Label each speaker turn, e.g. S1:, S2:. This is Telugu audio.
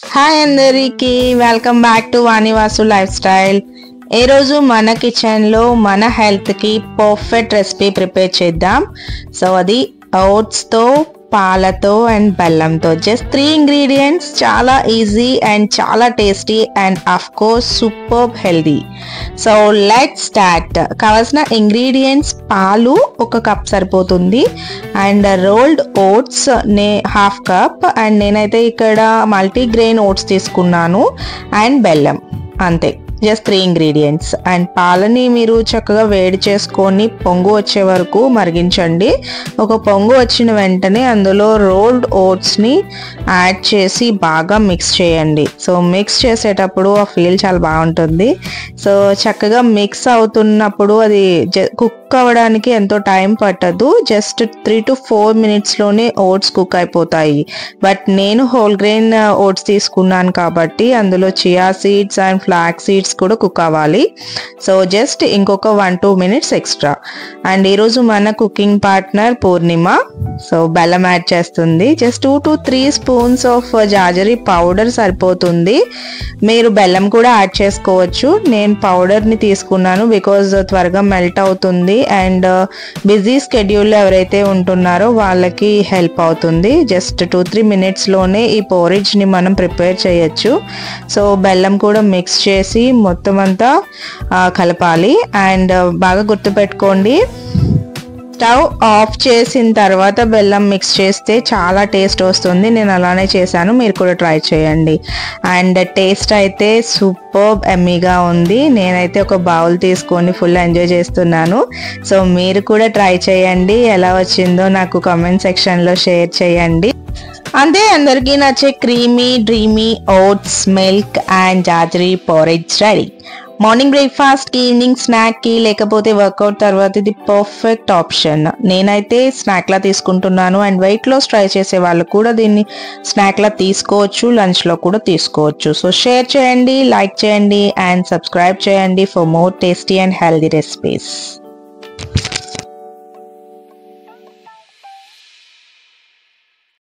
S1: హాయ్ అందరికి, welcome back to Vani Vasu lifestyle. ఈ రోజు మన కిచెన్ లో మన హెల్త్ కి పర్ఫెక్ట్ రెసిపీ ప్రిపేర్ చేద్దాం. సో అది ఓట్స్ తో, పాలతో అండ్ బెల్లంతో. జస్ట్ 3 ఇంగ్రీడియంట్స్, చాలా ఈజీ అండ్ చాలా tasty and of course super healthy. So let's start. కావాల్సిన ఇంగ్రీడియంట్స్: పాలు 1 కప్ సరిపోతుంది, and rolled oats 1/2 cup, and నేనైతే ఇక్కడ మల్టీగ్రెయిన్ ఓట్స్ తీసుకున్నాను, అండ్ బెల్లం. అంతే, జస్ట్ 3 ఇంగ్రీడియంట్స్. అండ్ పాలని మీరు చక్కగా వేడి చేసుకొని పొంగు వచ్చే వరకు మరిగించండి. ఒక పొంగు వచ్చిన వెంటనే అందులో రోల్డ్ ఓట్స్ని యాడ్ చేసి బాగా మిక్స్ చేయండి. సో మిక్స్ చేసేటప్పుడు ఆ ఫీల్ చాలా బాగుంటుంది. సో చక్కగా మిక్స్ అవుతున్నప్పుడు అది కుక్ అవ్వడానికి ఎంతో టైం పట్టదు, జస్ట్ 3 to 4 మినిట్స్లోనే ఓట్స్ కుక్ అయిపోతాయి. బట్ నేను హోల్ గ్రెయిన్ ఓట్స్ తీసుకున్నాను కాబట్టి అందులో chia seeds and flax seeds కూడా కుక్ అవ్వాలి. సో జస్ట్ ఇంకొక 1-2 మినిట్స్ ఎక్స్ట్రా. అండ్ ఈరోజు మన కుకింగ్ పార్ట్నర్ పూర్ణిమ. సో బెల్లం యాడ్ చేస్తుంది. Just 2 to 3 spoons of jaggery powder సరిపోతుంది. మీరు బెల్లం కూడా యాడ్ చేసుకోవచ్చు. నేను పౌడర్ని తీసుకున్నాను బికాజ్ త్వరగా మెల్ట్ అవుతుంది అండ్ బిజీ స్కెడ్యూల్లో ఎవరైతే ఉంటున్నారో వాళ్ళకి హెల్ప్ అవుతుంది. జస్ట్ 2-3 మినిట్స్లోనే ఈ పోరిజ్ని మనం ప్రిపేర్ చేయొచ్చు. సో బెల్లం కూడా మిక్స్ చేసి మొత్తం అంతా కలపాలి. అండ్ బాగా గుర్తుపెట్టుకోండి, స్టవ్ ఆఫ్ చేసిన తర్వాత బెల్లం మిక్స్ చేస్తే చాలా టేస్ట్ వస్తుంది. నేను అలానే చేశాను, మీరు కూడా ట్రై చేయండి. అండ్ టేస్ట్ అయితే సూపర్ ఎమ్మీగా ఉంది. నేనైతే ఒక బౌల్ తీసుకొని ఫుల్ ఎంజాయ్ చేస్తున్నాను. సో మీరు కూడా ట్రై చేయండి. ఎలా వచ్చిందో నాకు కామెంట్ సెక్షన్లో షేర్ చేయండి. అంతే, అందరికీ నచ్చే creamy dreamy oats milk and jaggery porridge ready. Morning బ్రేక్ఫాస్ట్కి, ఈవినింగ్ స్నాక్కి, లేకపోతే వర్కౌట్ తర్వాత ఇది పర్ఫెక్ట్ ఆప్షన్. నేనైతే స్నాక్లా తీసుకుంటున్నాను. అండ్ వెయిట్ లాస్ ట్రై చేసే వాళ్ళు కూడా దీన్ని స్నాక్లా తీసుకోవచ్చు, లంచ్లో కూడా తీసుకోవచ్చు. సో షేర్ చేయండి, లైక్ చేయండి అండ్ సబ్స్క్రైబ్ చేయండి for more tasty and healthy recipes.